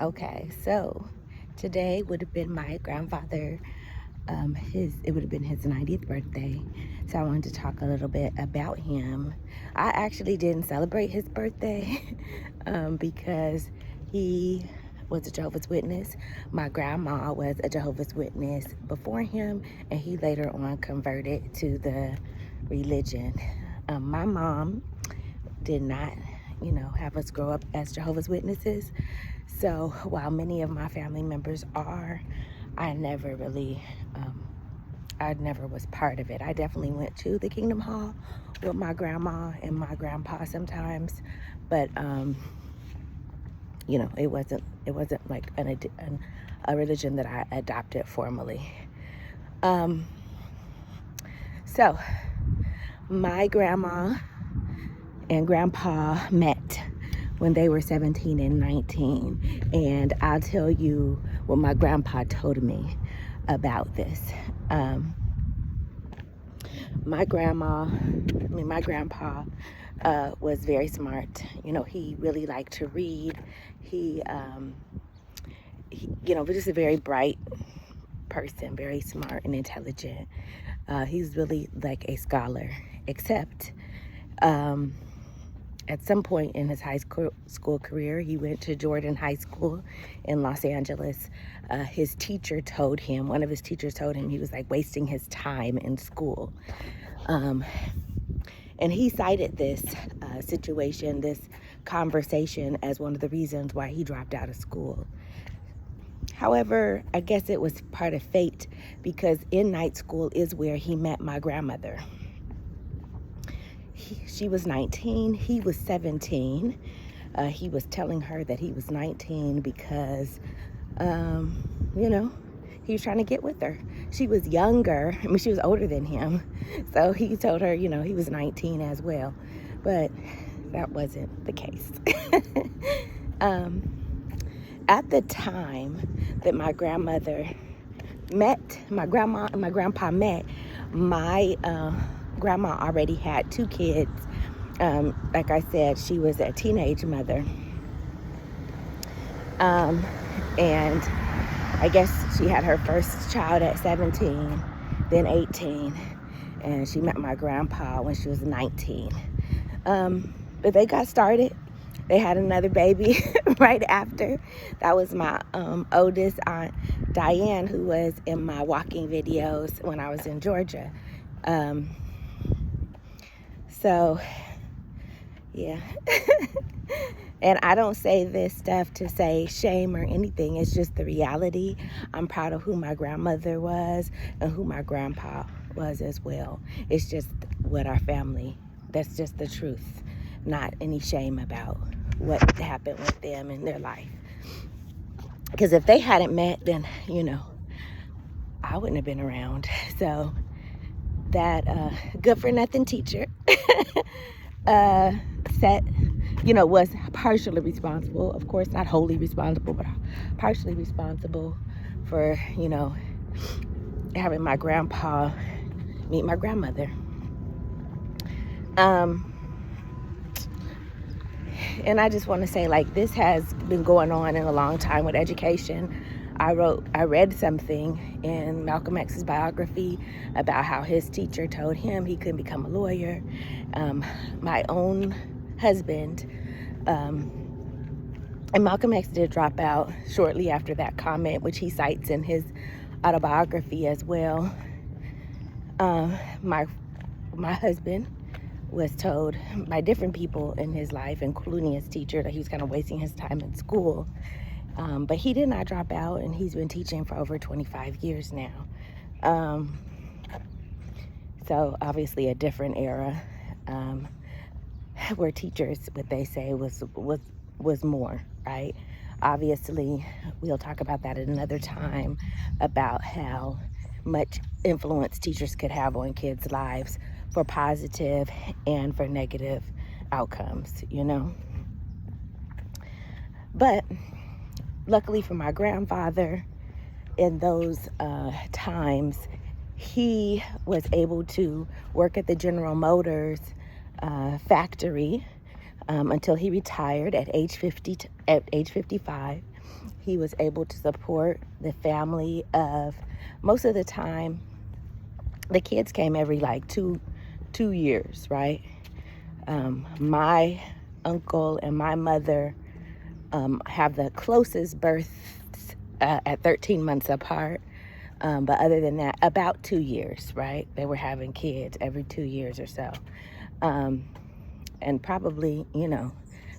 Okay, so today would have been my grandfather. It would have been his 90th birthday. So I wanted to talk a little bit about him. I actually didn't celebrate his birthday because he was a Jehovah's Witness. My grandma was a Jehovah's Witness before him, and he later on converted to the religion. My mom did not, have us grow up as Jehovah's Witnesses. So while many of my family members are, I never really, I never was part of it. I definitely went to the Kingdom Hall with my grandma and my grandpa sometimes, but it wasn't like a religion that I adopted formally. So my grandma and grandpa met when they were 17 and 19. And I'll tell you what my grandpa told me about this. My grandpa was very smart. He really liked to read. He was just a very bright person, very smart and intelligent. He's really like a scholar, except at some point in his high school career, he went to Jordan High School in Los Angeles. One of his teachers told him he was like wasting his time in school. And he cited this situation, this conversation, as one of the reasons why he dropped out of school. However, I guess it was part of fate, because in night school is where he met my grandmother. She was 19, he was 17. He was telling her that he was 19 because, he was trying to get with her. She was younger. She was older than him. So he told her, he was 19 as well. But that wasn't the case. At the time that my grandmother met, my grandma and my grandpa met, my grandma already had 2 kids. Like I said, she was a teenage mother. And I guess she had her first child at 17, then 18, and she met my grandpa when she was 19. But they got started. They had another baby right after. That was my oldest aunt, Diane, who was in my walking videos when I was in Georgia. So, yeah. And I don't say this stuff to say shame or anything. It's just the reality. I'm proud of who my grandmother was and who my grandpa was as well. It's just what our family, that's just the truth. Not any shame about what happened with them in their life. Because if they hadn't met, then, I wouldn't have been around. So that good for nothing teacher was partially responsible, of course not wholly responsible, but partially responsible for, having my grandpa meet my grandmother. And I just want to say, like, this has been going on in a long time with education. I read something in Malcolm X's biography about how his teacher told him he couldn't become a lawyer. My own husband, and Malcolm X did drop out shortly after that comment, which he cites in his autobiography as well. My husband was told by different people in his life, including his teacher, that he was kind of wasting his time in school. But he did not drop out, and he's been teaching for over 25 years now. So obviously a different era, where teachers, what they say was more, right? Obviously, we'll talk about that at another time, about how much influence teachers could have on kids' lives for positive and for negative outcomes, But luckily for my grandfather, in those times, he was able to work at the General Motors factory until he retired at age 55. he was able to support the family of, most of the time, the kids came every like two years, right? My uncle and my mother have the closest births at 13 months apart. But other than that, about 2 years, right? They were having kids every 2 years or so. And probably,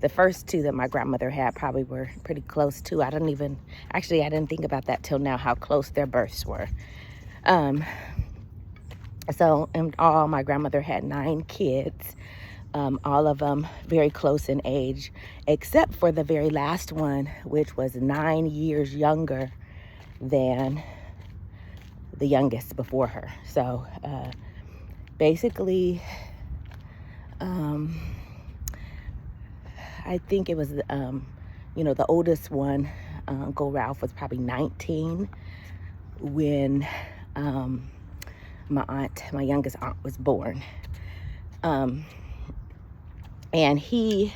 the first two that my grandmother had probably were pretty close too. I didn't think about that till now, how close their births were. So in all, my grandmother had 9 kids, all of them very close in age, except for the very last one, which was 9 years younger than the youngest before her. So basically, I think it was, the oldest one, Uncle Ralph, was probably 19 when my youngest aunt was born. And he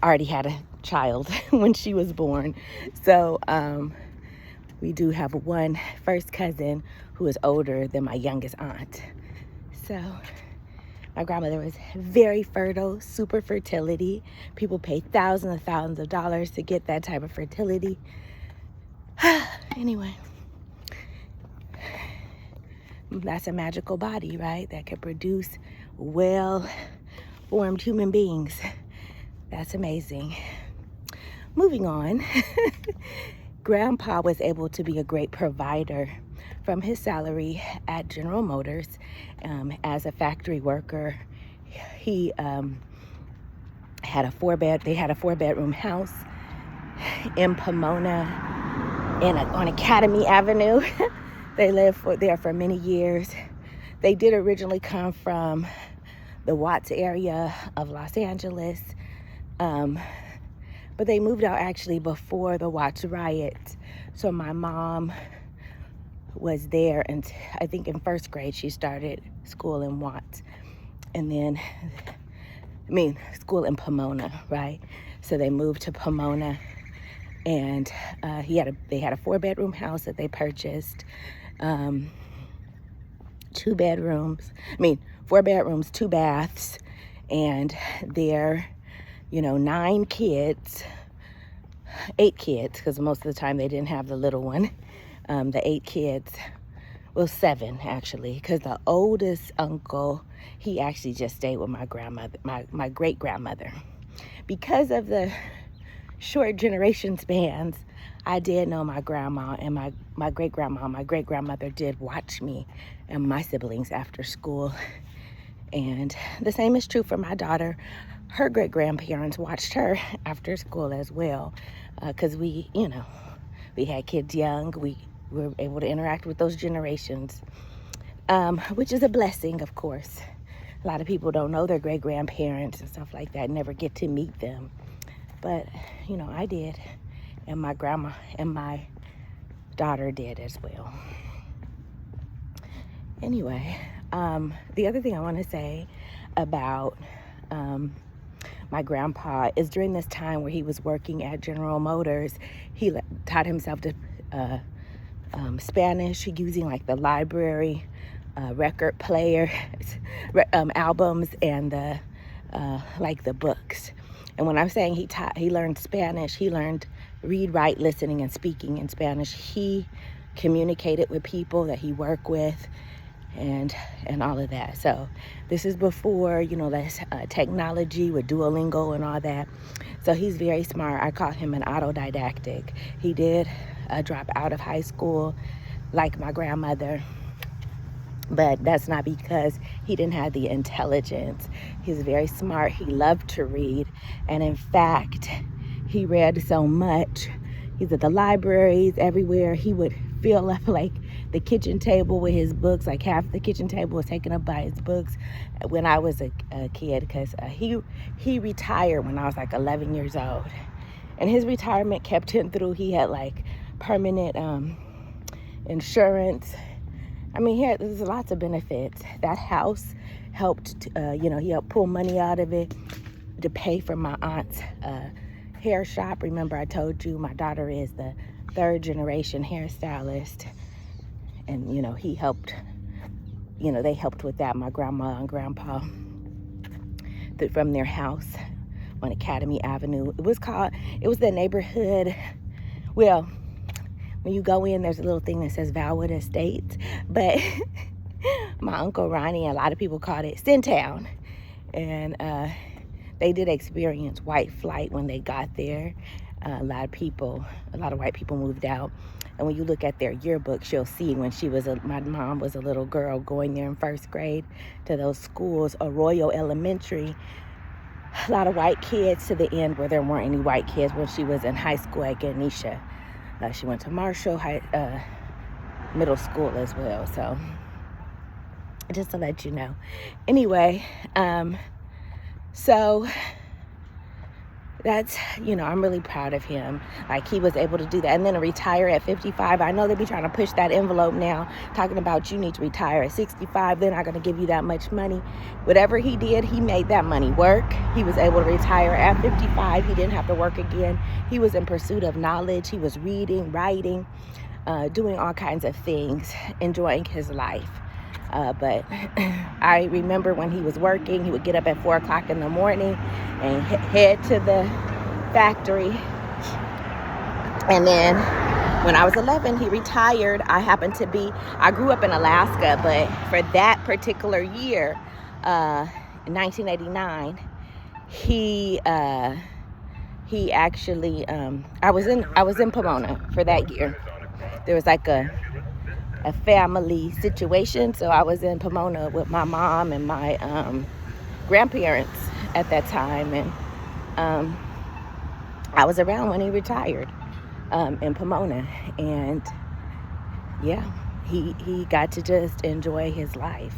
already had a child when she was born. So we do have one first cousin who is older than my youngest aunt. So my grandmother was very fertile, super fertility. People pay thousands of dollars to get that type of fertility. Anyway, that's a magical body, right? That can produce well-formed human beings. That's amazing. Moving on. Grandpa was able to be a great provider from his salary at General Motors as a factory worker. He had a 4-bedroom house in Pomona on Academy Avenue. They lived there for many years. They did originally come from the Watts area of Los Angeles, but they moved out actually before the Watts riots. So my mom was there, and I think in first grade she started school in Watts, and then, school in Pomona, right? So they moved to Pomona, and they had a 4-bedroom house that they purchased, 2 bedrooms, 4 bedrooms, 2 baths, and their 9 kids, 8 kids, because most of the time they didn't have the little one. The 8 kids, 7 actually, because the oldest uncle, he actually just stayed with my grandmother, my great grandmother. Because of the short generation spans, I did know my grandma, and my great grandma, my great grandmother did watch me and my siblings after school. And the same is true for my daughter. Her great grandparents watched her after school as well, because we had kids young. We were able to interact with those generations, which is a blessing, of course. A lot of people don't know their great grandparents and stuff like that, never get to meet them. But, I did, and my grandma and my daughter did as well. Anyway, the other thing I want to say about my grandpa is during this time where he was working at General Motors, he taught himself to Spanish using like the library record player albums and the books. And when I'm saying he learned Spanish, he learned read, write, listening, and speaking in Spanish. He communicated with people that he worked with, and all of that. So this is before this technology with Duolingo and all that. So he's very smart. I call him an autodidactic. He did drop out of high school like my grandmother, but that's not because he didn't have the intelligence. He's very smart. He loved to read, and in fact, he read so much. He's at the libraries everywhere. He would fill up like the kitchen table with his books. Like half the kitchen table was taken up by his books when I was a kid, because he retired when I was like 11 years old, and his retirement kept him through. He had like permanent insurance. There's lots of benefits. That house helped, he helped pull money out of it to pay for my aunt's hair shop. Remember I told you my daughter is the 3rd generation hairstylist, and you know, he helped, you know, they helped with that, my grandma and grandpa, from their house on Academy Avenue. It was the neighborhood, well, when you go in, there's a little thing that says Valwood Estates, but my Uncle Ronnie and a lot of people called it Sintown. And they did experience white flight when they got there. A lot of white people moved out. And when you look at their yearbooks, you'll see when my mom was a little girl going there in 1st grade to those schools, Arroyo Elementary, a lot of white kids to the end where there weren't any white kids when she was in high school at Ganesha. She went to Marshall Middle School as well. So just to let you know. Anyway, so that's, you know, I'm really proud of him. Like, he was able to do that. And then to retire at 55. I know they be trying to push that envelope now, talking about you need to retire at 65. They're not going to give you that much money. Whatever he did, he made that money work. He was able to retire at 55. He didn't have to work again. He was in pursuit of knowledge. He was reading, writing, doing all kinds of things, enjoying his life. But I remember when he was working, he would get up at 4 o'clock in the morning and head to the factory. And then when I was 11, he retired. I grew up in Alaska, but for that particular year, in 1989, he actually, I was in Pomona for that year. There was like a family situation, so I was in Pomona with my mom and my grandparents at that time, and I was around when he retired in Pomona, and yeah, he got to just enjoy his life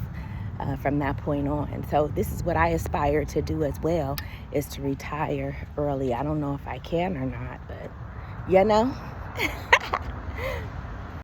from that point on. So this is what I aspire to do as well, is to retire early. I don't know if I can or not, but you know.